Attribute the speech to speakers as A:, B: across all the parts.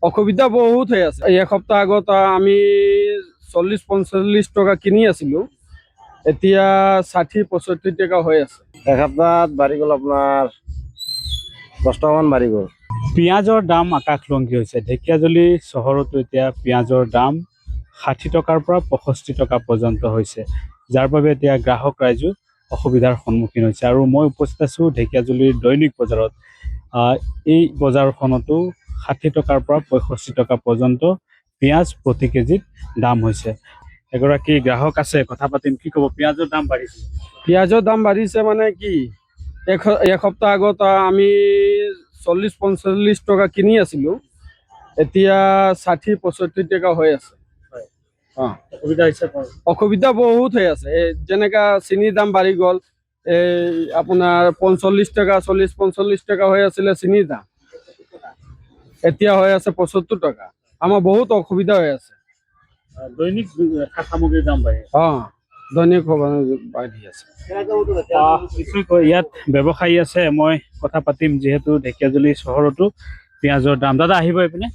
A: অসুবিধা বহুত হৈ আছে। এক সপ্তাহ আগত আমি 40-45 টকা কিনি আছিলো, এতিয়া 60-65 টাকা হৈ আছে।
B: এক সপ্তাহত বাঢ়ি গ'ল আপোনাৰ 10 টকামান বাঢ়ি গ'ল।
C: পিঁয়াজৰ দাম আকাশলংঘী হৈছে। ঢেকীয়াজুলি চহৰতো এতিয়া পিঁয়াজৰ দাম 60 টকাৰ পৰা 65 টকা পৰ্যন্ত হৈছে, যাৰ বাবে এতিয়া গ্ৰাহক ৰাইজো অসুবিধাৰ সন্মুখীন হৈছে। আৰু মই উপস্থিত আছোঁ ঢেকীয়াজুলিৰ দৈনিক বজাৰত। এই বজাৰখনতো 60 টকাৰ পৰা 65 টকা পৰ্যন্ত পিঁয়াজ প্ৰতি কেজিত দাম হৈছে। এগৰাকী গ্ৰাহক আছে, কথা পাতিম। কি ক'ব, পিঁয়াজৰ দাম বাঢ়িছে?
A: পিঁয়াজৰ দাম বাঢ়িছে মানে কি, এক সপ্তাহ আগত আমি 40-45 টকা কিনি আছিলো, এতিয়া 60-65 টাকা হৈ আছে। অসুবিধা বহুত হৈ আছে। যেনেকা চেনিৰ দাম বাঢ়ি গ'ল, আপোনাৰ 45 টাকা, 40-45 টাকা হৈ আছিলে চেনিৰ দাম, এতিয়া হৈ আছে 75 টাকা। আমাৰ বহুত অসুবিধা হৈ আছে।
C: দৈনিক সামগ্ৰীৰ দাম বাঢ়ে।
A: দৈনিক বাঢ়ি আছে।
C: ইয়াত ব্যৱসায়ী আছে, মই কথা পাতিম। যিহেতু ঢেকীয়াজুলি চহৰতো পিঁয়াজৰ দাম। দাদা আহিব এইপিনে।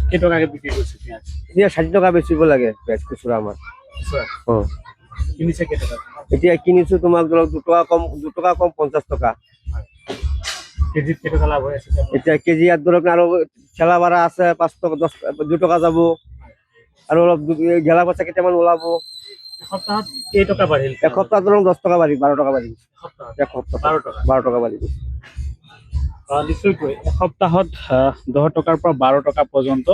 C: কেইটকাকে বিক্ৰী কৰিছে পিঁয়াজ?
B: এতিয়া 60 টকা বেচিব লাগে পিঁয়াজ খুচুৰা আমাৰ।
C: কিনিছে কেইটকা?
B: এতিয়া কিনিছো তোমাক ধৰক 2 টকা কম 50 টকা।
C: কেজিত কেইটকা লাভ হৈ আছে?
B: এতিয়া কেজি ইয়াত ধৰক আৰু ঠেলা ভাড়া আছে, 5 টকা 2 টকা যাব, আৰু অলপ গেলা পইচা কেইটামান ওলাব।
C: এসপ্তাহত কেইটকা বাঢ়িল?
B: এসপ্তাহ ধৰক 10 টকা বাঢ়ি 12 টকা বাঢ়ি। এসপ্তাহ 12 টকা বাঢ়ি।
C: নিশ্চয়কৈ এসপ্তাহত 10 টকাৰ পৰা 12 টকা পৰ্যন্ত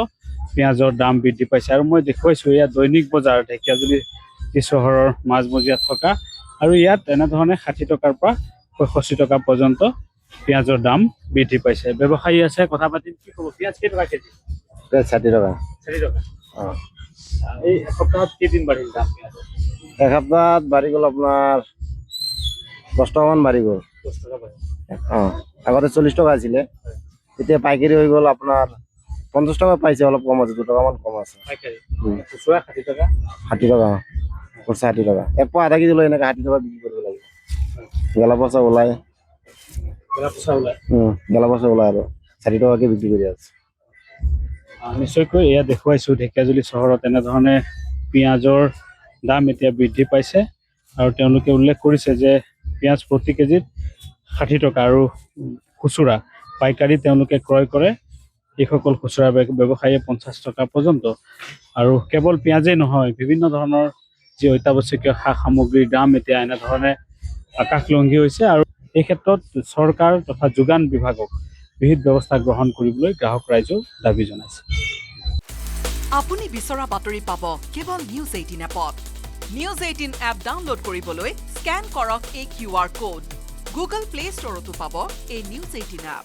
C: পিঁয়াজৰ দাম বৃদ্ধি পাইছে। আৰু মই দেখুৱাইছোঁ, ইয়াত দৈনিক বজাৰ ঢেকীয়াজুলি চহৰৰ মাজমজিয়াত থকা, আৰু ইয়াত এনেধৰণে 60 টকাৰ পৰা 65 টকা পৰ্যন্ত পিঁয়াজৰ দাম বৃদ্ধি পাইছে। ব্যৱসায়ী আছে, কথা পাতিম। কি ক'ব, পিঁয়াজ কেইটকা কেজি?
B: 60 টকা।
C: 60 টকা। এই এসপ্তাহত কেইদিন বাঢ়িল দাম পিঁয়াজৰ?
B: এক সপ্তাহত বাঢ়ি গ'ল আপোনাৰ 10 টকামান বাঢ়ি গ'ল।
C: 10 টকা বাঢ়িল।
B: আগতে 40 টকা আছিলে, এতিয়া পাইকাৰী হৈ গ'ল আপোনাৰ 50 টকা পাইছে, অলপ কম আছে, 2 টকামান কম আছে।
C: খুচুৰা 60 টকা।
B: 60 টকা, 60 টকা। এপোৱা আধা কেজি লৈ এনেকৈ 60 টকা বিক্ৰী কৰিব লাগে। গেলা পইচা ওলাই আৰু 60 টকাকৈ বিক্ৰী কৰি আছে।
C: নিশ্চয়কৈ এয়া দেখুৱাইছোঁ, ঢেকীয়াজুলি চহৰত এনেধৰণে পিঁয়াজৰ দাম এতিয়া বৃদ্ধি পাইছে। আৰু তেওঁলোকে উল্লেখ কৰিছে যে পিঁয়াজ প্ৰতি কেজিত 60 টকা, আৰু খুচুৰা পাইকাৰী তেওঁলোকে ক্ৰয় কৰে, এইসকল খুচুৰা ব্যৱসায়ীয়ে 50 টকা পৰ্যন্ত। আৰু কেৱল পিঁয়াজেই নহয়, বিভিন্ন ধৰণৰ যি অত্যাৱশ্যকীয় সা সামগ্ৰীৰ দাম এতিয়া এনেধৰণে আকাশলংঘী হৈছে। আৰু এই ক্ষেত্ৰত চৰকাৰ তথা যোগান বিভাগক বিহিত ব্যৱস্থা গ্ৰহণ কৰিবলৈ গ্ৰাহক ৰাইজেও দাবী জনাইছে।
D: আপুনি বিচৰা বাতৰি পাব কেৱল নিউজ 18 এপত। নিউজ 18 এপ ডাউনলোড কৰিবলৈ স্কেন কৰক এই QR কোড। গুগল প্লে ষ্টৰতো পাব এই নিউজ 18 এপ।